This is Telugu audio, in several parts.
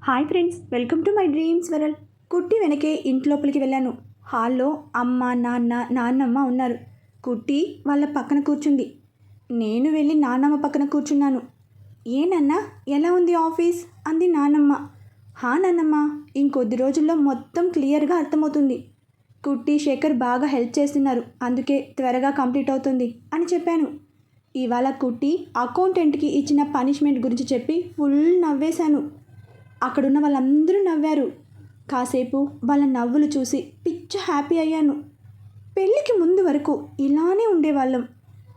Hi friends, welcome to my dreams world. కుట్టి వెనకే ఇంట్లోపలికి వెళ్ళాను. హాల్లో అమ్మ, నాన్నమ్మ ఉన్నారు. కుట్టి వాళ్ళ పక్కన కూర్చుంది. నేను వెళ్ళి నాన్నమ్మ పక్కన కూర్చున్నాను. ఏ నాన్న, ఎలా ఉంది ఆఫీస్ అంది నాన్నమ్మ. హా నాన్నమ్మ, ఇంకొద్ది రోజుల్లో మొత్తం క్లియర్గా అర్థమవుతుంది. కుట్టి, శేఖర్ బాగా హెల్ప్ చేస్తున్నారు, అందుకే త్వరగా కంప్లీట్ అవుతుంది అని చెప్పాను. ఇవాళ కుట్టి అకౌంటెంట్కి ఇచ్చిన పనిష్మెంట్ గురించి చెప్పి ఫుల్ నవ్వేశాను. అక్కడున్న వాళ్ళందరూ నవ్వారు. కాసేపు వాళ్ళ నవ్వులు చూసి పిచ్చ హ్యాపీ అయ్యాను. పెళ్ళికి ముందు వరకు ఇలానే ఉండేవాళ్ళం.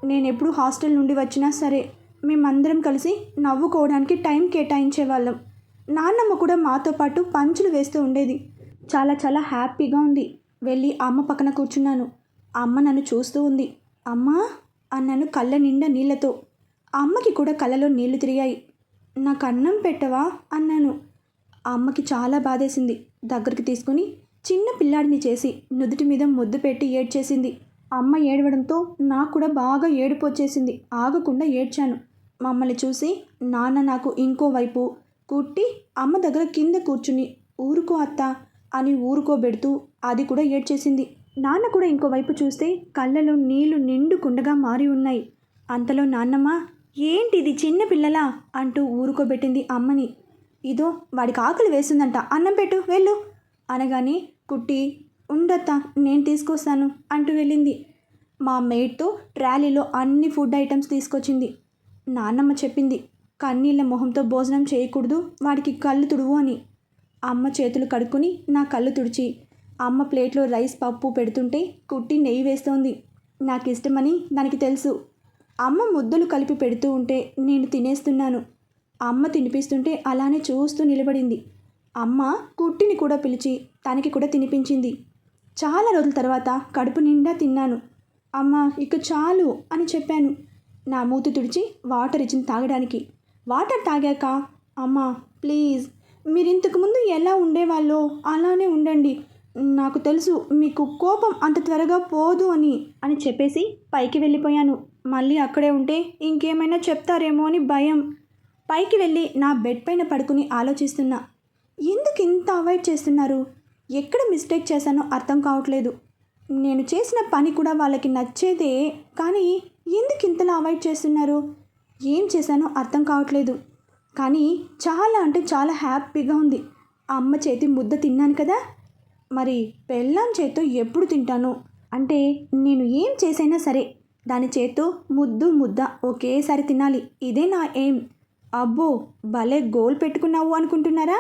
నేనెప్పుడు హాస్టల్ నుండి వచ్చినా సరే మేమందరం కలిసి నవ్వుకోవడానికి టైం కేటాయించేవాళ్ళం. నాన్నమ్మ కూడా మాతో పాటు పంచులు వేస్తూ ఉండేది. చాలా చాలా హ్యాపీగా ఉంది. వెళ్ళి అమ్మ పక్కన కూర్చున్నాను. అమ్మ నన్ను చూస్తూ ఉంది. అమ్మా అన్నాను కళ్ళ నిండా నీళ్లతో. అమ్మకి కూడా కళ్ళలో నీళ్లు తిరిగాయి. నాకు అన్నం పెట్టవా అన్నాను. అమ్మకి చాలా బాధేసింది. దగ్గరికి తీసుకుని చిన్న పిల్లాడిని చేసి నుదుటి మీద ముద్దు పెట్టి ఏడ్చేసింది. అమ్మ ఏడవడంతో నాకు కూడా బాగా ఏడుపు వచ్చేసింది. ఆగకుండా ఏడ్చాను. మమ్మల్ని చూసి నాన్న నాకు ఇంకోవైపు కుట్టి అమ్మ దగ్గర కింద కూర్చుని ఊరుకో అత్త అని ఊరుకోబెడుతూ అది కూడా ఏడ్చేసింది. నాన్న కూడా ఇంకోవైపు చూస్తే కళ్ళలో నీళ్లు నిండు కుండగా మారి ఉన్నాయి. అంతలో నాన్నమ్మ, ఏంటిది చిన్న పిల్లలా అంటూ ఊరుకోబెట్టింది అమ్మని. ఇదో వాడికి ఆకలి వేస్తుందంట, అన్నం పెట్టు వెళ్ళు అనగానే కుట్టి, ఉండత్తా నేను తీసుకొస్తాను అంటూ వెళ్ళింది. మా మేట్తో ట్రాలీలో అన్ని ఫుడ్ ఐటమ్స్ తీసుకొచ్చింది. నాన్నమ్మ చెప్పింది, కన్నీళ్ళ మొహంతో భోజనం చేయకూడదు, వాడికి కళ్ళు తుడువు అని. అమ్మ చేతులు కడుక్కొని నా కళ్ళు తుడిచి అమ్మ ప్లేట్లో రైస్ పప్పు పెడుతుంటే కుట్టి నెయ్యి వేస్తోంది. నాకు ఇష్టమని దానికి తెలుసు. అమ్మ ముద్దలు కలిపి పెడుతూ ఉంటే నేను తినేస్తున్నాను. అమ్మ తినిపిస్తుంటే అలానే చూస్తూ నిలబడింది. అమ్మ కుట్టిని కూడా పిలిచి తనకి కూడా తినిపించింది. చాలా రోజుల తర్వాత కడుపు నిండా తిన్నాను. అమ్మ ఇక చాలు అని చెప్పాను. నా మూతి తుడిచి వాటర్ ఇచ్చింది తాగడానికి. వాటర్ తాగాక, అమ్మ ప్లీజ్, మీరు ఇంతకుముందు ఎలా ఉండేవాళ్ళో అలానే ఉండండి, నాకు తెలుసు మీకు కోపం అంత త్వరగా పోదు అని చెప్పేసి పైకి వెళ్ళిపోయాను. మళ్ళీ అక్కడే ఉంటే ఇంకేమైనా చెప్తారేమో అని భయం. పైకి వెళ్ళి నా బెడ్ పైన పడుకుని ఆలోచిస్తున్నా. ఎందుకు ఇంత అవాయిడ్ చేస్తున్నారు? ఎక్కడ మిస్టేక్ చేశానో అర్థం కావట్లేదు. నేను చేసిన పని కూడా వాళ్ళకి నచ్చేదే, కానీ ఎందుకు ఇంతలా అవాయిడ్ చేస్తున్నారు? ఏం చేశానో అర్థం కావట్లేదు. కానీ చాలా అంటే చాలా హ్యాపీగా ఉంది. అమ్మ చేతి ముద్ద తిన్నాను కదా, మరి పెళ్ళాం చేత్తో ఎప్పుడు తింటాను? అంటే నేను ఏం చేసైనా సరే దాని చేత్తో ముద్ద ఒకేసారి తినాలి, ఇదే నా ఎయిమ్. అబ్బో, భలే గోల్ పెట్టుకున్నావు అనుకుంటున్నారా?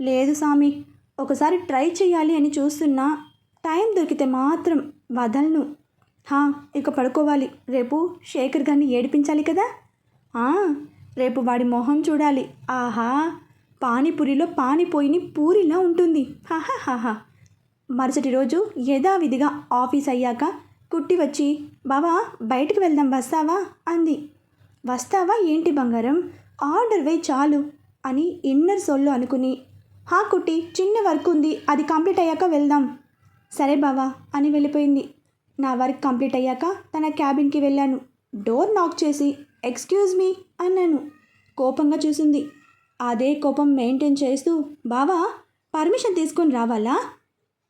లేదు సామి, ఒకసారి ట్రై చేయాలి అని చూస్తున్నా. టైం దొరికితే మాత్రం వదలను. ఇక పడుకోవాలి. రేపు శేఖర్ గారిని ఏడిపించాలి కదా. రేపు వాడి మొహం చూడాలి. ఆహా, పానీపూరిలో పానీపోయిని పూరిలా ఉంటుంది. హాహాహా. మరుసటి రోజు యథావిధిగా ఆఫీస్ అయ్యాక కుట్టి వచ్చి, బావా బయటికి వెళ్దాం వస్తావా అంది. వస్తావా ఏంటి బంగారం, ఆర్డర్ వేయి చాలు అని ఇన్నర్ సోల్లో అనుకుని, కుట్టి చిన్న వర్క్ ఉంది, అది కంప్లీట్ అయ్యాక వెళ్దాం. సరే బావా అని వెళ్ళిపోయింది. నా వర్క్ కంప్లీట్ అయ్యాక తన క్యాబిన్కి వెళ్ళాను. డోర్ నాక్ చేసి ఎక్స్క్యూజ్ మీ అన్నాను. కోపంగా చూసింది. అదే కోపం మెయింటైన్ చేస్తూ, బావా పర్మిషన్ తీసుకొని రావాలా?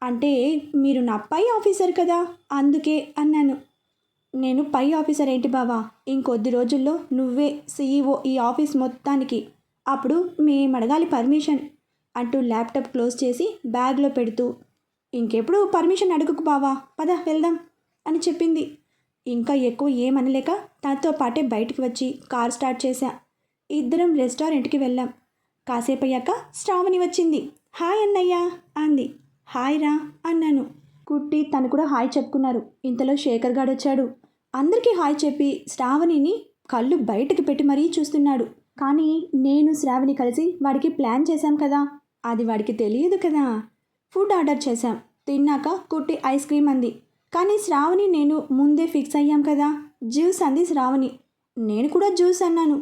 అంటే మీరు నా పై ఆఫీసర్ కదా, అందుకే అన్నాను. నేను పై ఆఫీసర్ ఏంటి బావా, ఇంకొద్ది రోజుల్లో నువ్వే సీఈఓ ఈ ఆఫీస్ మొత్తానికి, అప్పుడు మేము అడగాలి పర్మిషన్ అంటూ ల్యాప్టాప్ క్లోజ్ చేసి బ్యాగ్లో పెడుతూ, ఇంకెప్పుడు పర్మిషన్ అడుగుకు బావా, పద వెళ్దాం అని చెప్పింది. ఇంకా ఎక్కువ ఏమనలేక తనతో పాటే బయటికి వచ్చి కార్ స్టార్ట్ చేశా. ఇద్దరం రెస్టారెంట్కి వెళ్ళాం. కాసేపు అయ్యాక శ్రావణి వచ్చింది. హాయ్ అన్నయ్య అంది. హాయ్ రా అన్నాను. కుట్టి తను కూడా హాయ్ చెప్పుకున్నారు. ఇంతలో శేఖర్ గాడు వచ్చాడు. అందరికీ హాయ్ చెప్పి శ్రావణిని కళ్ళు బయటకు పెట్టి మరీ చూస్తున్నాడు. కానీ నేను శ్రావణి కలిసి వాడికి ప్లాన్ చేశాం కదా, అది వాడికి తెలియదు కదా. ఫుడ్ ఆర్డర్ చేశాం. తిన్నాక కుట్టి ఐస్ క్రీమ్ అంది. కానీ శ్రావణి నేను ముందే ఫిక్స్ అయ్యాం కదా. జ్యూస్ అంది శ్రావణి. నేను కూడా జ్యూస్ అన్నాను.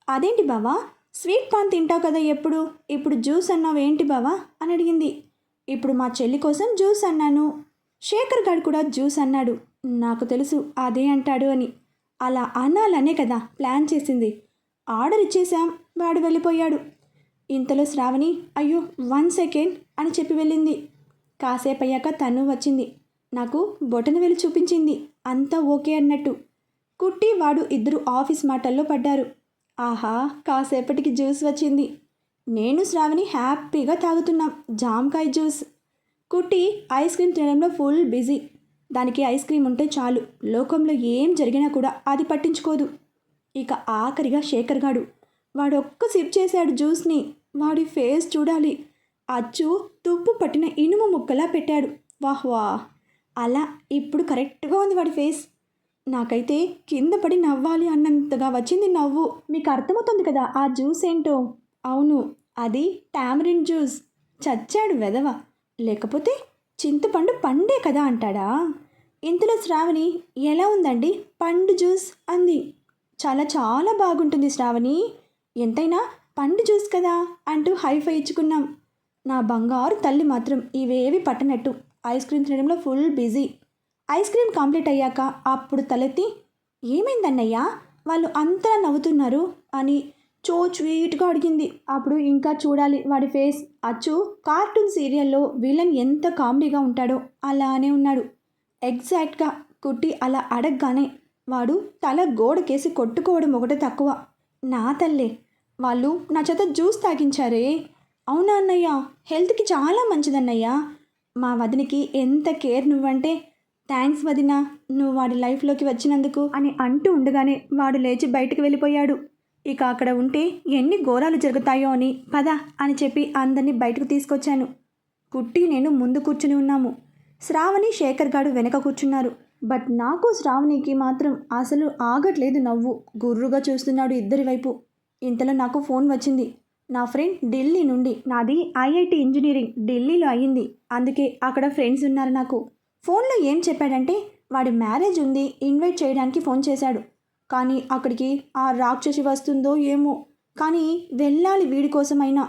అదేంటి బావా, స్వీట్ పాన్ తింటావు కదా ఎప్పుడు, ఇప్పుడు జ్యూస్ అన్నావు ఏంటి బావా అని అడిగింది. ఇప్పుడు మా చెల్లి కోసం జ్యూస్ అన్నాను. శేఖర్ గారు కూడా జ్యూస్ అన్నాడు. నాకు తెలుసు అదే అంటాడు అని. అలా అనాలనే కదా ప్లాన్ చేసింది. ఆర్డర్ ఇచ్చేశాం, వాడు వెళ్ళిపోయాడు. ఇంతలో శ్రావణి అయ్యో 1 సెకండ్ అని చెప్పి వెళ్ళింది. కాసేపు అయ్యాక తను వచ్చింది. నాకు బొటనవేలు చూపించింది. అంతా ఓకే అన్నట్టు. కుట్టి వాడు ఇద్దరు ఆఫీస్ మాటల్లో పడ్డారు. ఆహా, కాసేపటికి జ్యూస్ వచ్చింది. నేను శ్రావణి హ్యాపీగా తాగుతున్నాం జామకాయ జ్యూస్. కుట్టి ఐస్ క్రీమ్ తినడంలో ఫుల్ బిజీ. దానికి ఐస్ క్రీమ్ ఉంటే చాలు, లోకంలో ఏం జరిగినా కూడా అది పట్టించుకోదు. ఇక ఆఖరిగా శేఖర్ గాడు వాడొక్క సిప్ చేశాడు జ్యూస్ని. వాడి ఫేస్ చూడాలి, అచ్చు తుప్పు పట్టిన ఇనుము ముక్కలా పెట్టాడు. వాహ్ వాహ్, అలా ఇప్పుడు కరెక్ట్గా ఉంది వాడి ఫేస్. నాకైతే కింద పడి నవ్వాలి అన్నంతగా వచ్చింది నవ్వు. మీకు అర్థమవుతుంది కదా ఆ జ్యూస్ ఏంటో? అవును, అది టామరిన్ జ్యూస్. చచ్చాడు వెధవ. లేకపోతే చింతపండు పండే కదా అంటాడా? ఇంతలో శ్రావణి ఎలా ఉందండి పండు జ్యూస్ అంది. చాలా చాలా బాగుంటుంది శ్రావణి, ఎంతైనా పండు జ్యూస్ కదా అంటూ హైఫై ఇచ్చుకున్నాం. నా బంగారు తల్లి మాత్రం ఇవేవి పట్టనట్టు ఐస్ క్రీమ్ తినడంలో full busy. Ice cream complete అయ్యాక అప్పుడు తలెత్తి ఏమైందన్నయ్యా వాళ్ళు అంతలా నవ్వుతున్నారు అని స్వీట్గా అడిగింది. అప్పుడు ఇంకా చూడాలి వాడి ఫేస్. అచ్చు కార్టూన్ సీరియల్లో విలన్ ఎంత కామెడీగా ఉంటాడో అలానే ఉన్నాడు. ఎగ్జాక్ట్గా కుట్టి అలా అడగగానే వాడు తల గోడకేసి కొట్టుకోవడం ఒకటే తక్కువ. నా తల్లే, వాళ్ళు నా చేత జ్యూస్ తాగించారే. అవునా అన్నయ్య, హెల్త్కి చాలా మంచిదన్నయ్య. మా వదినికి ఎంత కేర్ నువ్వంటే. థ్యాంక్స్ వదిన, నువ్వు వాడి లైఫ్లోకి వచ్చినందుకు అని అంటూ ఉండగానే వాడు లేచి బయటకు వెళ్ళిపోయాడు. ఇక అక్కడ ఉంటే ఎన్ని ఘోరాలు జరుగుతాయో అని పద అని చెప్పి అందరినీ బయటకు తీసుకొచ్చాను. కుట్టి నేను ముందు కూర్చుని ఉన్నాము. శ్రావణి శేఖర్ గాడు వెనక కూర్చున్నారు. బట్ నాకు శ్రావణికి మాత్రం అసలు ఆగట్లేదు నవ్వు. గుర్రుగా చూస్తున్నాడు ఇద్దరి వైపు. ఇంతలో నాకు ఫోన్ వచ్చింది. నా ఫ్రెండ్ ఢిల్లీ నుండి. నాది ఐఐటి ఇంజనీరింగ్ ఢిల్లీలో అయ్యింది, అందుకే అక్కడ ఫ్రెండ్స్ ఉన్నారు నాకు. ఫోన్లో ఏం చెప్పాడంటే వాడి మ్యారేజ్ ఉంది, ఇన్వైట్ చేయడానికి ఫోన్ చేశాడు. కానీ అక్కడికి ఆ రాక్షసి వస్తుందో ఏమో, కానీ వెళ్ళాలి వీడి కోసమైనా.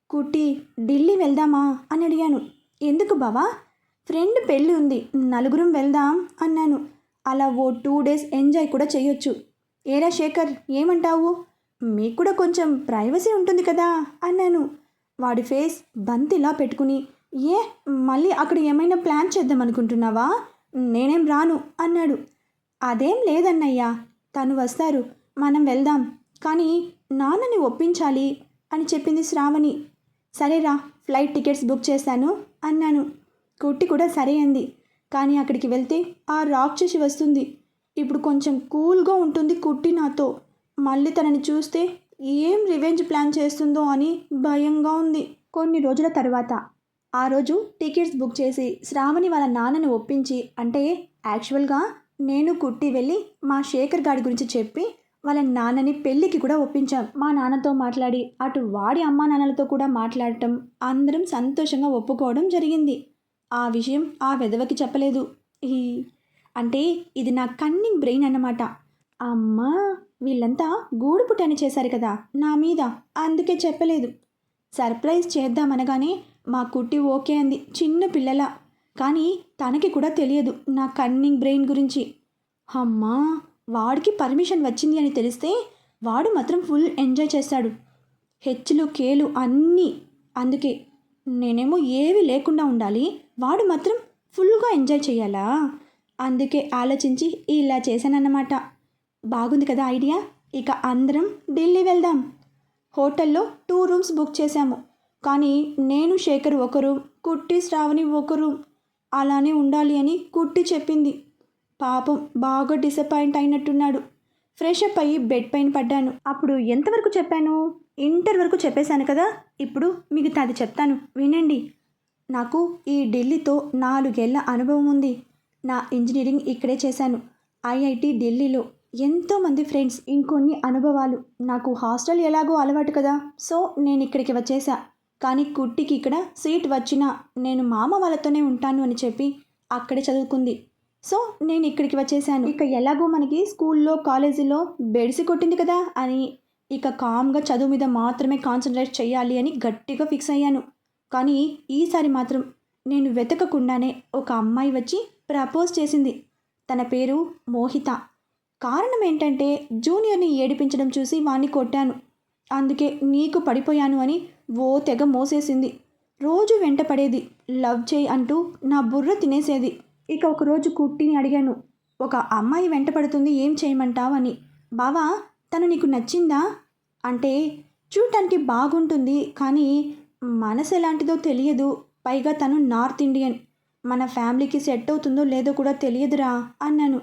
కుట్టి ఢిల్లీ వెళ్దామా అని అడిగాను. ఎందుకు బావా? ఫ్రెండ్ పెళ్ళి ఉంది, నలుగురం వెళ్దాం అన్నాను. అలా ఓ 2 డేస్ ఎంజాయ్ కూడా చేయొచ్చు. ఏరా శేఖర్, ఏమంటావు? మీకు కూడా కొంచెం ప్రైవసీ ఉంటుంది కదా అన్నాను. వాడి ఫేస్ బంతిలా పెట్టుకుని ఏ మళ్ళీ అక్కడ ఏమైనా ప్లాన్ చేద్దాం అనుకుంటున్నావా? నేనేం రాను అన్నాడు. అదేం లేదన్నయ్యా, తను వస్తారు, మనం వెళ్దాం, కానీ నాన్నని ఒప్పించాలి అని చెప్పింది శ్రావణి. సరేరా, ఫ్లైట్ టికెట్స్ బుక్ చేశాను అన్నాను. కుట్టి కూడా సరే అంది. కానీ అక్కడికి వెళ్తే ఆ రాక్షసి వస్తుంది. ఇప్పుడు కొంచెం కూల్గా ఉంటుంది కుట్టి నాతో. మళ్ళీ తనని చూస్తే ఏం రివెంజ్ ప్లాన్ చేస్తుందో అని భయంగా ఉంది. కొన్ని రోజుల తర్వాత ఆ రోజు టికెట్స్ బుక్ చేసి శ్రావణి వాళ్ళ నాన్నని ఒప్పించి, అంటే యాక్చువల్గా నేను కుట్టి వెళ్ళి మా శేఖర్ గాడి గురించి చెప్పి వాళ్ళ నాన్నని పెళ్ళికి కూడా ఒప్పించాం. మా నాన్నతో మాట్లాడి అటు వాడి అమ్మా నాన్నలతో కూడా మాట్లాడటం, అందరం సంతోషంగా ఒప్పుకోవడం జరిగింది. ఆ విషయం ఆ వెధవకి చెప్పలేదు. ఈ అంటే ఇది నా కన్నింగ్ బ్రెయిన్ అన్నమాట. అమ్మా, వీళ్ళంతా గూడు పుట్టని చేశారు కదా నా మీద, అందుకే చెప్పలేదు. సర్ప్రైజ్ చేద్దామనగానే మా కుట్టి ఓకే అంది, చిన్న పిల్లల. కానీ తనకి కూడా తెలియదు నా కన్నింగ్ బ్రెయిన్ గురించి. అమ్మా, వాడికి పర్మిషన్ వచ్చింది అని తెలిస్తే వాడు మాత్రం ఫుల్ ఎంజాయ్ చేస్తాడు, హెచ్చులు కేలు అన్నీ. అందుకే నేనేమో ఏవి లేకుండా ఉండాలి, వాడు మాత్రం ఫుల్గా ఎంజాయ్ చేయాలా? అందుకే ఆలోచించి ఇలా చేశానన్నమాట. బాగుంది కదా ఐడియా. ఇక అందరం ఢిల్లీ వెళ్దాం. హోటల్లో 2 రూమ్స్ బుక్ చేశాము. కానీ నేను శేఖర్ ఒక రూమ్, కుట్టి శ్రావణి ఒక రూమ్ అలానే ఉండాలి అని కుట్టి చెప్పింది. పాపం బాగా డిసప్పాయింట్ అయినట్టున్నాడు. ఫ్రెష్ అప్ అయ్యి బెడ్ పైన పడ్డాను. అప్పుడు ఎంతవరకు చెప్పాను? ఇంటర్ వరకు చెప్పేశాను కదా. ఇప్పుడు మిగతాది చెప్తాను వినండి. నాకు ఈ ఢిల్లీతో 4 ఏళ్ల అనుభవం ఉంది. నా ఇంజనీరింగ్ ఇక్కడే చేశాను, ఐఐటి ఢిల్లీలో. ఎంతోమంది ఫ్రెండ్స్, ఇంకొన్ని అనుభవాలు. నాకు హాస్టల్ ఎలాగో అలవాటు కదా, సో నేను ఇక్కడికి వచ్చేసా. కానీ కుట్టికి ఇక్కడ సీట్ వచ్చినా నేను మామ వాళ్ళతోనే ఉంటాను అని చెప్పి అక్కడే చదువుకుంది. సో నేను ఇక్కడికి వచ్చేసాను. ఇక ఎలాగో మనకి స్కూల్లో కాలేజీలో బెడిసి కొట్టింది కదా అని ఇక కామ్గా చదువు మీద మాత్రమే కాన్సన్ట్రేట్ చేయాలి అని గట్టిగా ఫిక్స్ అయ్యాను. కానీ ఈసారి మాత్రం నేను వెతకకుండానే ఒక అమ్మాయి వచ్చి ప్రపోజ్ చేసింది. తన పేరు మోహిత. కారణం ఏంటంటే జూనియర్ని ఏడిపించడం చూసి వాణ్ణి కొట్టాను. అందుకే నీకు పడిపోయాను అని ఓ తెగ మోసేసింది. రోజు వెంట పడేది. లవ్ చేయి అంటూ నా బుర్ర తినేసేది. ఇక ఒకరోజు కుట్టిని అడిగాను, ఒక అమ్మాయి వెంట పడుతుంది, ఏం చేయమంటావు అని. బావా, తను నీకు నచ్చిందా అంటే, చూడటానికి బాగుంటుంది కానీ మనసు ఎలాంటిదో తెలియదు. పైగా తను నార్త్ ఇండియన్. మన ఫ్యామిలీకి సెట్ అవుతుందో లేదో కూడా తెలియదురా అన్నాను.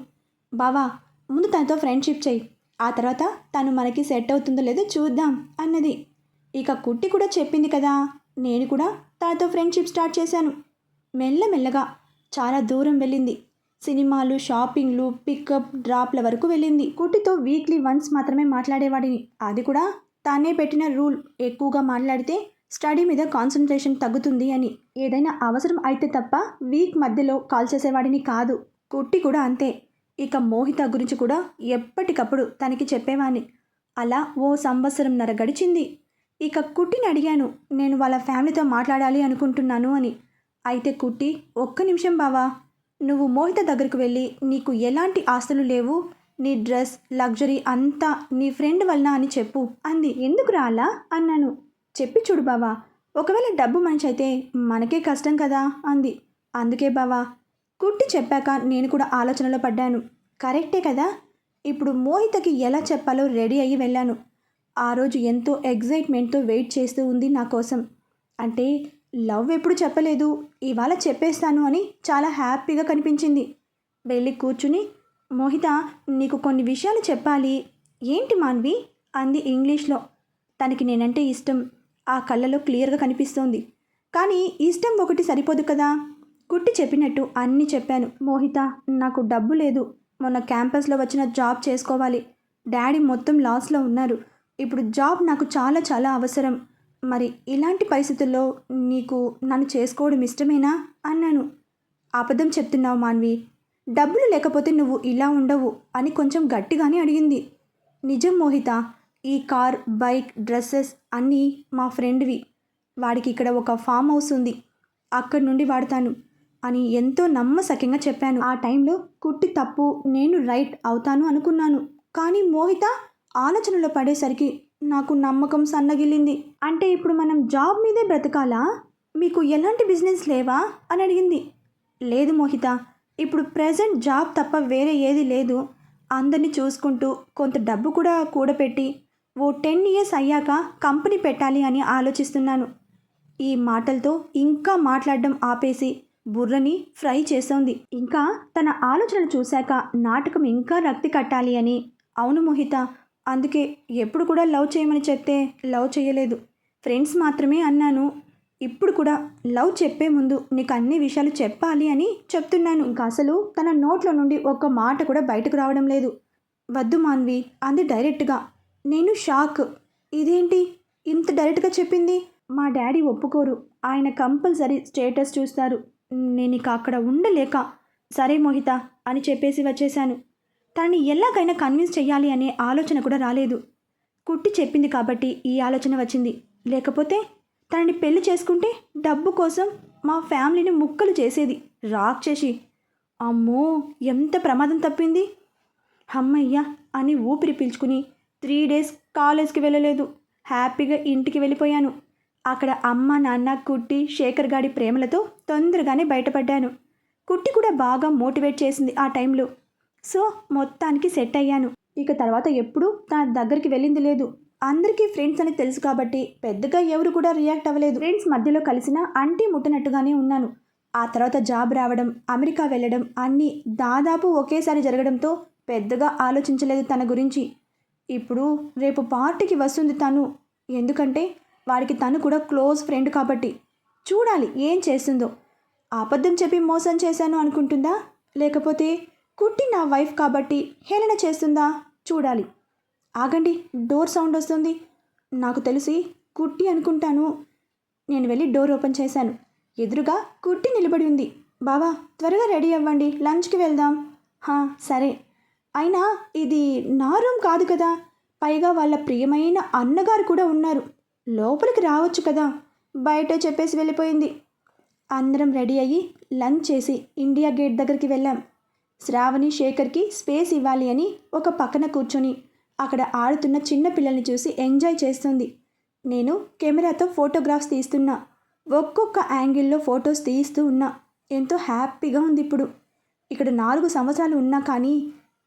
బావా, ముందు తనతో ఫ్రెండ్షిప్ చెయ్యి, ఆ తర్వాత తను మనకి సెట్ అవుతుందో లేదో చూద్దాం అన్నది. ఇక కుట్టి కూడా చెప్పింది కదా, నేను కూడా తనతో ఫ్రెండ్షిప్ స్టార్ట్ చేశాను. మెల్లమెల్లగా చాలా దూరం వెళ్ళింది. సినిమాలు, షాపింగ్లు, పికప్ డ్రాప్ల వరకు వెళ్ళింది. కుట్టితో వీక్లీ వన్స్ మాత్రమే మాట్లాడేవాడిని. అది కూడా తానే పెట్టిన రూల్, ఎక్కువగా మాట్లాడితే స్టడీ మీద కాన్సన్ట్రేషన్ తగ్గుతుంది అని. ఏదైనా అవసరం అయితే తప్ప వీక్ మధ్యలో కాల్ చేసేవాడిని కాదు. కుట్టి కూడా అంతే. ఇక మోహిత గురించి కూడా ఎప్పటికప్పుడు తనకి చెప్పేవాడిని. అలా ఓ సంవత్సరంన్నర గడిచింది. ఇక కుట్టిని అడిగాను, నేను వాళ్ళ ఫ్యామిలీతో మాట్లాడాలి అనుకుంటున్నాను అని. అయితే కుట్టి, ఒక్క నిమిషం బావా, నువ్వు మోహిత దగ్గరకు వెళ్ళి నీకు ఎలాంటి ఆస్తులు లేవు, నీ డ్రెస్ లగ్జరీ అంతా నీ ఫ్రెండ్ వలన అని చెప్పు అంది. ఎందుకు రాలా అన్నాను. చెప్పి చూడు బావా, ఒకవేళ డబ్బు మనిషి అయితే మనకే కష్టం కదా అంది. అందుకే బావా. కుట్టి చెప్పాక నేను కూడా ఆలోచనలో పడ్డాను. కరెక్టే కదా. ఇప్పుడు మోహితకి ఎలా చెప్పాలో రెడీ అయ్యి వెళ్ళాను. ఆ రోజు ఎంతో ఎగ్జైట్మెంట్తో వెయిట్ చేస్తూ ఉంది నా కోసం. అంటే లవ్ ఎప్పుడు చెప్పలేదు, ఇవాళ చెప్పేస్తాను అని చాలా హ్యాపీగా కనిపించింది. వెళ్ళి కూర్చుని, మోహిత, నీకు కొన్ని విషయాలు చెప్పాలి. ఏంటి మాన్వి అంది ఇంగ్లీష్లో. తనకి నేనంటే ఇష్టం ఆ కళ్ళలో క్లియర్గా కనిపిస్తోంది. కానీ ఇష్టం ఒకటి సరిపోదు కదా. కుట్టి చెప్పినట్టు అన్నీ చెప్పాను. మోహిత, నాకు డబ్బు లేదు, మొన్న క్యాంపస్లో వచ్చిన జాబ్ చేసుకోవాలి. డాడీ మొత్తం లాస్లో ఉన్నారు. ఇప్పుడు జాబ్ నాకు చాలా చాలా అవసరం. మరి ఇలాంటి పరిస్థితుల్లో నీకు నన్ను చేసుకోవడం ఇష్టమేనా అన్నాను. అబద్ధం చెప్తున్నావు మాన్వి, డబ్బులు లేకపోతే నువ్వు ఇలా ఉండవు అని కొంచెం గట్టిగానే అడిగింది. నిజం మోహిత, ఈ కార్, బైక్, డ్రెస్సెస్ అన్నీ మా ఫ్రెండ్వి. వాడికి ఇక్కడ ఒక ఫామ్ హౌస్ ఉంది, అక్కడి నుండి వాడతాను అని ఎంతో నమ్మసక్యంగా చెప్పాను. ఆ టైంలో కుట్టి తప్పు, నేను రైట్ అవుతాను అనుకున్నాను. కానీ మోహిత ఆలోచనలో పడేసరికి నాకు నమ్మకం సన్నగిల్లింది. అంటే ఇప్పుడు మనం జాబ్ మీదే బ్రతకాలా, మీకు ఎలాంటి బిజినెస్ లేవా అని అడిగింది. లేదు మోహిత, ఇప్పుడు ప్రెజెంట్ జాబ్ తప్ప వేరే ఏది లేదు. అందరినీ చూసుకుంటూ కొంత డబ్బు కూడా కూడపెట్టి ఓ 10 years అయ్యాక కంపెనీ పెట్టాలి అని ఆలోచిస్తున్నాను. ఈ మాటలతో ఇంకా మాట్లాడడం ఆపేసి బుర్రని ఫ్రై చేస్తోంది. ఇంకా తన ఆలోచనలు చూశాక నాటకం ఇంకా రక్తి కట్టాలి అని. అవును మోహిత, అందుకే ఎప్పుడు కూడా లవ్ చేయమని చెప్తే లవ్ చేయలేదు, ఫ్రెండ్స్ మాత్రమే అన్నాను. ఇప్పుడు కూడా లవ్ చెప్పే ముందు నీకు అన్ని విషయాలు చెప్పాలి అని చెప్తున్నాను. ఇంకా అసలు తన నోట్లో నుండి ఒక్క మాట కూడా బయటకు రావడం లేదు. వద్దు మాన్వి అంది డైరెక్ట్గా. నేను షాక్. ఇదేంటి ఇంత డైరెక్ట్గా చెప్పింది? మా డాడీ ఒప్పుకోరు, ఆయన కంపల్సరీ స్టేటస్ చూస్తారు. నేను ఇక అక్కడ ఉండలేక సరే మోహిత అని చెప్పేసి వచ్చేశాను. తనని ఎలాగైనా కన్విన్స్ చెయ్యాలి అనే ఆలోచన కూడా రాలేదు. కుట్టి చెప్పింది కాబట్టి ఈ ఆలోచన వచ్చింది. లేకపోతే తనని పెళ్లి చేసుకుంటే డబ్బు కోసం మా ఫ్యామిలీని ముక్కలు చేసేది రాక్షసి. అమ్మో, ఎంత ప్రమాదం తప్పింది. అమ్మయ్య అని ఊపిరి పీల్చుకుని 3 days కాలేజ్కి వెళ్ళలేదు. హ్యాపీగా ఇంటికి వెళ్ళిపోయాను. అక్కడ అమ్మ, నాన్న, కుట్టి, శేఖర్ గాడి ప్రేమలతో తొందరగానే బయటపడ్డాను. కుట్టి కూడా బాగా మోటివేట్ చేసింది ఆ టైంలో. సో మొత్తానికి సెట్ అయ్యాను. ఇక తర్వాత ఎప్పుడూ తన దగ్గరికి వెళ్ళింది లేదు. అందరికీ ఫ్రెండ్స్ అని తెలుసు కాబట్టి పెద్దగా ఎవరు కూడా రియాక్ట్ అవ్వలేదు. ఫ్రెండ్స్ మధ్యలో కలిసినా అంటీ ముట్టనట్టుగానే ఉన్నాను. ఆ తర్వాత జాబ్ రావడం, అమెరికా వెళ్ళడం అన్నీ దాదాపు ఒకేసారి జరగడంతో పెద్దగా ఆలోచించలేదు తన గురించి. ఇప్పుడు రేపు పార్టీకి వస్తుంది తను, ఎందుకంటే వాడికి తను కూడా క్లోజ్ ఫ్రెండ్ కాబట్టి. చూడాలి ఏం చేస్తుందో. అబద్ధం చెప్పి మోసం చేశాను అనుకుంటుందా, లేకపోతే కుట్టి నా వైఫ్ కాబట్టి హేళన చేస్తుందా చూడాలి. ఆగండి, డోర్ సౌండ్ వస్తుంది. నాకు తెలిసి కుట్టి అనుకుంటాను. నేను వెళ్ళి డోర్ ఓపెన్ చేశాను. ఎదురుగా కుట్టి నిలబడి ఉంది. బావా, త్వరగా రెడీ అవ్వండి, లంచ్కి వెళ్దాం. సరే. అయినా ఇది నా రూమ్ కాదు కదా, పైగా వాళ్ళ ప్రియమైన అన్నగారు కూడా ఉన్నారు, లోపలికి రావచ్చు కదా, బయటే చెప్పేసి వెళ్ళిపోయింది. అందరం రెడీ అయ్యి లంచ్ చేసి ఇండియా గేట్ దగ్గరికి వెళ్ళాం. శ్రావణి శేఖర్కి స్పేస్ ఇవ్వాలి అని ఒక పక్కన కూర్చొని అక్కడ ఆడుతున్న చిన్న పిల్లల్ని చూసి ఎంజాయ్ చేస్తుంది. నేను కెమెరాతో ఫోటోగ్రాఫ్స్ తీస్తున్నా. ఒక్కొక్క యాంగిల్లో ఫొటోస్ తీస్తూ ఉన్నా. ఎంతో హ్యాపీగా ఉంది ఇప్పుడు. ఇక్కడ 4 సంవత్సరాలు ఉన్నా కానీ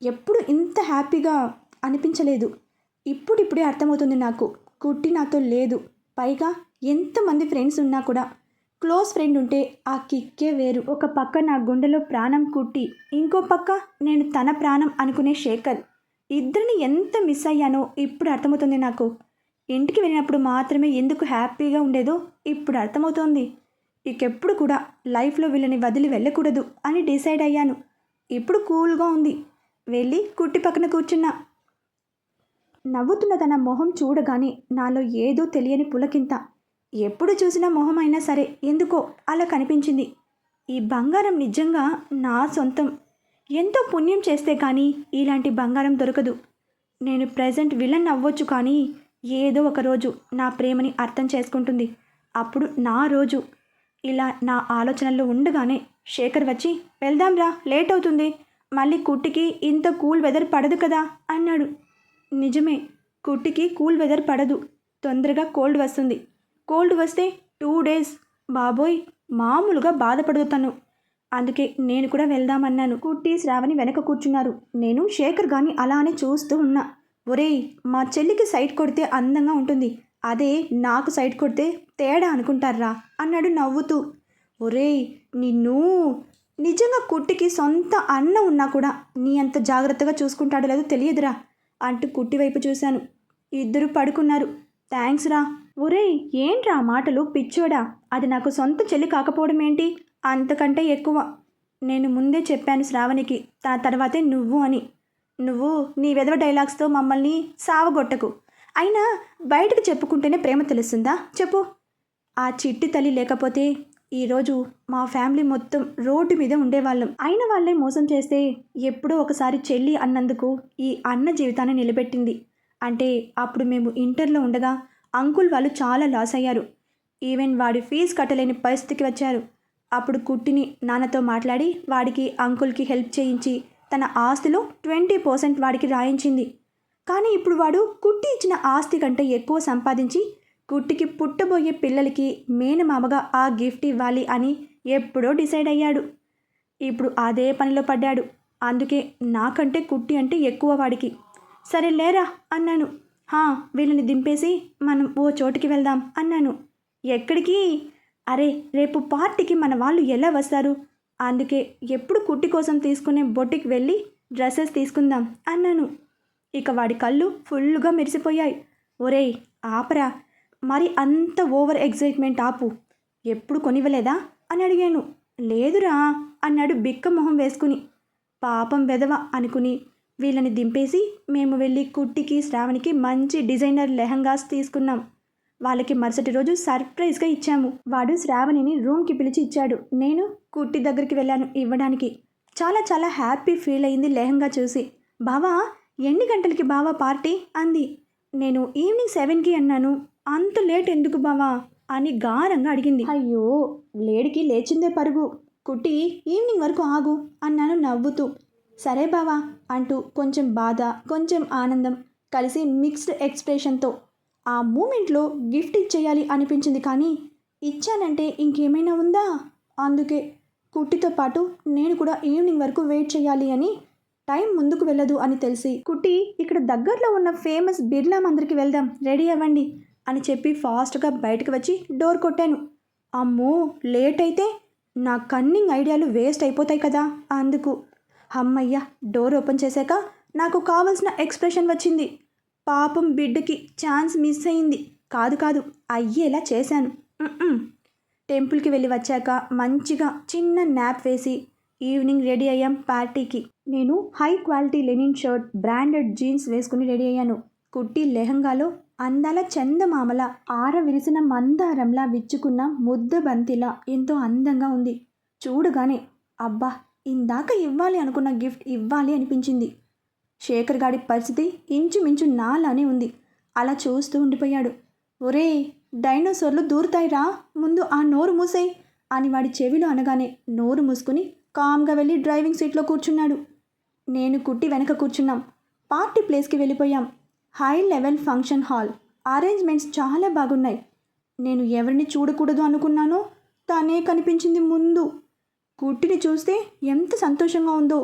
ఎప్పుడు ఇంత హ్యాపీగా అనిపించలేదు. ఇప్పుడిప్పుడే అర్థమవుతుంది నాకు. కుట్టి నాతో లేదు. పైగా ఎంతమంది ఫ్రెండ్స్ ఉన్నా కూడా క్లోజ్ ఫ్రెండ్ ఉంటే ఆ కిక్కే వేరు. ఒక పక్క నా గుండెలో ప్రాణం కుట్టి, ఇంకో పక్క నేను తన ప్రాణం అనుకునే శేఖర్. ఇద్దరిని ఎంత మిస్ అయ్యానో ఇప్పుడు అర్థమవుతుంది నాకు. ఇంటికి వెళ్ళినప్పుడు మాత్రమే ఎందుకు హ్యాపీగా ఉండేదో ఇప్పుడు అర్థమవుతోంది. ఇకెప్పుడు కూడా లైఫ్లో వీళ్ళని వదిలి వెళ్ళకూడదు అని డిసైడ్ అయ్యాను. ఇప్పుడు కూల్గా ఉంది. వెళ్ళి కుట్టి పక్కన కూర్చున్నా. నవ్వుతున్న తన మొహం చూడగానే నాలో ఏదో తెలియని పులకింత. ఎప్పుడు చూసినా మొహం అయినా సరే ఎందుకో అలా కనిపించింది. ఈ బంగారం నిజంగా నా సొంతం. ఎంతో పుణ్యం చేస్తే కానీ ఇలాంటి బంగారం దొరకదు. నేను ప్రెజెంట్ విలన్ అవ్వచ్చు కానీ ఏదో ఒక రోజు నా ప్రేమని అర్థం చేసుకుంటుంది. అప్పుడు నా రోజు. ఇలా నా ఆలోచనల్లో ఉండగానే శేఖర్ వచ్చి, వెళ్దాంరా, లేట్ అవుతుంది, మళ్ళీ కుట్టికి ఇంత కూల్ వెదర్ పడదు కదా అన్నాడు. నిజమే, కుట్టికి కూల్ వెదర్ పడదు. తొందరగా కోల్డ్ వస్తుంది. కోల్డ్ వస్తే 2 డేస్ బాబోయ్ మామూలుగా బాధపడదు తను. అందుకే నేను కూడా వెళ్దామన్నాను. కుట్టి శ్రావణి వెనక కూర్చున్నారు. నేను శేఖర్ గాని అలానే చూస్తూ ఉన్నా. ఒరేయ్, మా చెల్లికి సైట్ కొడితే అందంగా ఉంటుంది, అదే నాకు సైట్ కొడితే తేడా అనుకుంటారా అన్నాడు నవ్వుతూ. ఒరేయ్ నిన్ను, నిజంగా కుట్టికి సొంత అన్న ఉన్నా కూడా నీ అంత జాగ్రత్తగా చూసుకుంటాడో లేదో తెలియదురా అంటూ కుట్టి వైపు చూశాను. ఇద్దరు పడుకున్నారు. థ్యాంక్స్ రా. ఒరేయ్ ఏంట్రా మాటలు, పిచ్చోడా, అది నాకు సొంత చెల్లి కాకపోవడం ఏంటి, అంతకంటే ఎక్కువ. నేను ముందే చెప్పాను శ్రావణికి తర్వాతే నువ్వు అని. నువ్వు నీ వెధవ డైలాగ్స్తో మమ్మల్ని సావగొట్టకు. అయినా బయటకు చెప్పుకుంటేనే ప్రేమ తెలుస్తుందా చెప్పు. ఆ చిట్టి తల్లి లేకపోతే ఈరోజు మా ఫ్యామిలీ మొత్తం రోడ్డు మీద ఉండేవాళ్ళం. అయిన వాళ్ళే మోసం చేస్తే ఎప్పుడో ఒకసారి చెల్లి అన్నందుకు ఈ అన్న జీవితాన్ని నిలబెట్టింది. అంటే అప్పుడు మేము ఇంటర్లో ఉండగా అంకుల్ వాళ్ళు చాలా లాస్ అయ్యారు. ఈవెన్ వాడి ఫీజు కట్టలేని పరిస్థితికి వచ్చారు. అప్పుడు కుట్టిని నాన్నతో మాట్లాడి వాడికి అంకుల్కి హెల్ప్ చేయించి తన ఆస్తిలో 20% వాడికి రాయించింది. కానీ ఇప్పుడు వాడు కుట్టి ఇచ్చిన ఆస్తి కంటే ఎక్కువ సంపాదించి కుట్టికి పుట్టబోయే పిల్లలకి మేనమామగా ఆ గిఫ్ట్ ఇవ్వాలి అని ఎప్పుడో డిసైడ్ అయ్యాడు. ఇప్పుడు అదే పనిలో పడ్డాడు. అందుకే నాకంటే కుట్టి అంటే ఎక్కువ వాడికి. సరే లేరా అన్నాను. వీళ్ళని దింపేసి మనం ఓ చోటుకి వెళ్దాం అన్నాను. ఎక్కడికి? అరే రేపు పార్టీకి మన వాళ్ళు ఎలా వస్తారు, అందుకే ఎప్పుడు కుట్టి కోసం తీసుకునే బొటికి వెళ్ళి డ్రెస్సెస్ తీసుకుందాం అన్నాను. ఇక వాడి కళ్ళు ఫుల్గా మెరిసిపోయాయి. ఒరేయ్ ఆపరా, మరి అంత ఓవర్ ఎగ్జైట్మెంట్ ఆపు. ఎప్పుడు కొనివ్వలేదా అని అడిగాను. లేదురా అన్నాడు బిక్క మొహం వేసుకుని. పాపం వెధవ అనుకుని వీళ్ళని దింపేసి మేము వెళ్ళి కుట్టికి శ్రావణికి మంచి డిజైనర్ లెహంగాస్ తీసుకున్నాం. వాళ్ళకి మరుసటి రోజు సర్ప్రైజ్గా ఇచ్చాము. వాడు శ్రావణిని రూమ్కి పిలిచి ఇచ్చాడు. నేను కుట్టి దగ్గరికి వెళ్ళాను ఇవ్వడానికి. చాలా చాలా హ్యాపీ ఫీల్ అయింది లెహంగా చూసి. బావా ఎన్ని గంటలకి బావా పార్టీ అంది. నేను ఈవినింగ్ 7కి అన్నాను. అంత లేట్ ఎందుకు బావా అని గారంగా అడిగింది. అయ్యో లేడికి లేచిందే పరుగు, కుట్టి ఈవినింగ్ వరకు ఆగు అన్నాను నవ్వుతూ. సరే బావా అంటూ కొంచెం బాధ కొంచెం ఆనందం కలిసి మిక్స్డ్ ఎక్స్ప్రెషన్తో ఆ మూమెంట్లో గిఫ్ట్ ఇచ్చేయాలి అనిపించింది. కానీ ఇచ్చానంటే ఇంకేమైనా ఉందా, అందుకే కుట్టితో పాటు నేను కూడా ఈవినింగ్ వరకు వెయిట్ చేయాలి అని, టైం ముందుకు వెళ్ళదు అని తెలిసి కుట్టి ఇక్కడ దగ్గరలో ఉన్న ఫేమస్ బిర్లా మందిర్కి వెళ్దాం, రెడీ అవ్వండి అని చెప్పి ఫాస్ట్గా బయటకు వచ్చి డోర్ కొట్టాను. అమ్మో లేట్ అయితే నా కన్నింగ్ ఐడియాలు వేస్ట్ అయిపోతాయి కదా. అందుకు అమ్మయ్య డోర్ ఓపెన్ చేశాక నాకు కావలసిన ఎక్స్ప్రెషన్ వచ్చింది. పాపం బిడ్డకి ఛాన్స్ మిస్ అయింది. కాదు అయ్యేలా చేశాను. టెంపుల్కి వెళ్ళి వచ్చాక మంచిగా చిన్న న్యాప్ వేసి ఈవినింగ్ రెడీ అయ్యాం పార్టీకి. నేను high quality linen shirt branded jeans వేసుకుని రెడీ అయ్యాను. కుట్టి లెహంగాలో అందాల చందమామల ఆరవిరిసిన మందారంలా విచ్చుకున్న ముద్ద బంతిలా ఎంతో అందంగా ఉంది. చూడగానే అబ్బా ఇందాక ఇవ్వాలి అనుకున్న గిఫ్ట్ ఇవ్వాలి అనిపించింది. శేఖర్ గాడి పరిస్థితి ఇంచుమించు నాలానే ఉంది. అలా చూస్తూ ఉండిపోయాడు. ఒరే డైనోసార్లు దూరుతాయిరా, ముందు ఆ నోరు మూసేయ్ అని వాడి చెవిలో అనగానే నోరు మూసుకుని కామ్గా వెళ్ళి డ్రైవింగ్ సీట్లో కూర్చున్నాడు. నేను కుట్టి వెనక కూర్చున్నాం. పార్టీ ప్లేస్కి వెళ్ళిపోయాం. High level function hall. Arrangements చాలా బాగున్నాయి. నేను ఎవరిని చూడకూడదు అనుకున్నానో తనే కనిపించింది ముందు. కుట్టిని చూస్తే ఎంత సంతోషంగా ఉందో,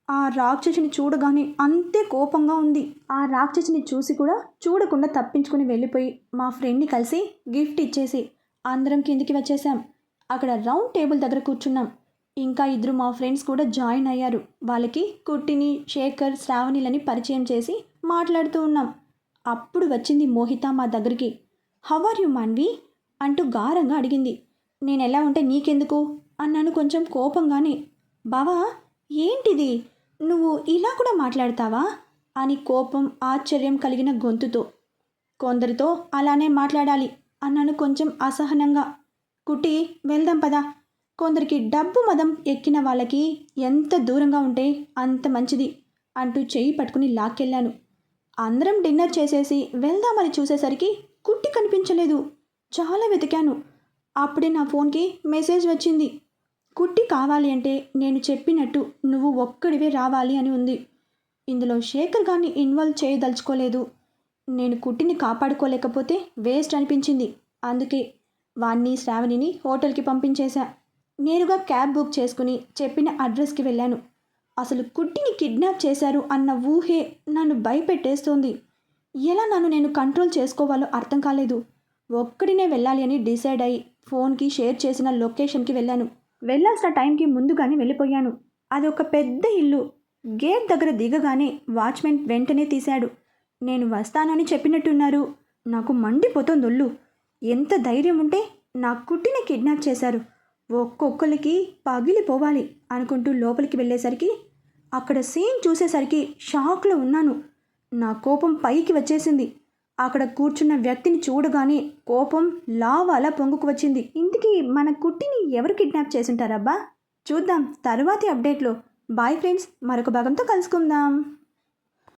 ఆ రాక్షసిని చూడగానే అంతే కోపంగా ఉంది. ఆ రాక్షసిని చూసి కూడా చూడకుండా తప్పించుకుని వెళ్ళిపోయి మా ఫ్రెండ్ని కలిసి గిఫ్ట్ ఇచ్చేసి అందరం కిందికి వచ్చేసాం. అక్కడ రౌండ్ టేబుల్ దగ్గర కూర్చున్నాం. ఇంకా ఇద్దరు మా ఫ్రెండ్స్ కూడా జాయిన్ అయ్యారు. వాళ్ళకి కుట్టిని, శేఖర్, శ్రావణిలని పరిచయం చేసి మాట్లాడుతూ ఉన్నాం. అప్పుడు వచ్చింది మోహిత మా దగ్గరికి. హౌ ఆర్ యు మాన్వి అంటూ గారంగా అడిగింది. నేను ఎలా ఉంటే నీకెందుకు అన్నాను కొంచెం కోపంగానే. బావా ఏంటిది, నువ్వు ఇలా కూడా మాట్లాడతావా అని కోపం, ఆశ్చర్యం కలిగిన గొంతుతో. కొందరితో అలానే మాట్లాడాలి అన్నాను కొంచెం అసహనంగా. కుట్టి వెళ్దాం పదా. కొందరికి డబ్బు మదం ఎక్కిన వాళ్ళకి ఎంత దూరంగా ఉంటే అంత మంచిది అంటూ చెయ్యి పట్టుకుని లాక్కెళ్ళాను. అందరం డిన్నర్ చేసేసి వెళ్దామని చూసేసరికి కుట్టి కనిపించలేదు. చాలా వెతికాను. అప్పుడే నా ఫోన్కి మెసేజ్ వచ్చింది. కుట్టి కావాలి అంటే నేను చెప్పినట్టు నువ్వు ఒక్కడివే రావాలి అని ఉంది. ఇందులో శేఖర్ గారిని ఇన్వాల్వ్ చేయదలుచుకోలేదు. నేను కుట్టిని కాపాడుకోలేకపోతే వేస్ట్ అనిపించింది. అందుకే వాణ్ణి, శ్రావణిని హోటల్కి పంపించేశా. నేరుగా క్యాబ్ బుక్ చేసుకుని చెప్పిన అడ్రస్కి వెళ్ళాను. అసలు కుట్టిని కిడ్నాప్ చేశారు అన్న ఊహే నన్ను భయపెట్టేస్తోంది. ఎలా నన్ను నేను కంట్రోల్ చేసుకోవాలో అర్థం కాలేదు. ఒక్కడినే వెళ్ళాలి అని డిసైడ్ అయ్యి ఫోన్కి షేర్ చేసిన లొకేషన్కి వెళ్ళాను. వెళ్ళాల్సిన టైంకి ముందుగానే వెళ్ళిపోయాను. అది ఒక పెద్ద ఇల్లు. గేట్ దగ్గర దిగగానే వాచ్మెన్ వెంటనే తీశాడు. నేను వస్తానని చెప్పినట్టున్నారు. నాకు మండిపోతోందొల్లు. ఎంత ధైర్యం ఉంటే నా కుట్టిని కిడ్నాప్ చేశారు, ఒక్కొక్కరికి పగిలిపోవాలి అనుకుంటూ లోపలికి వెళ్ళేసరికి అక్కడ సీన్ చూసేసరికి షాక్లో ఉన్నాను. నా కోపం పైకి వచ్చేసింది. అక్కడ కూర్చున్న వ్యక్తిని చూడగానే కోపం లావాలా పొంగుకు వచ్చింది. ఇంతకీ మన కుట్టిని ఎవరు కిడ్నాప్ చేసుంటారబ్బా? చూద్దాం తరువాతి అప్డేట్లో. బాయ్ ఫ్రెండ్స్, మరొక భాగంతో కలుసుకుందాం.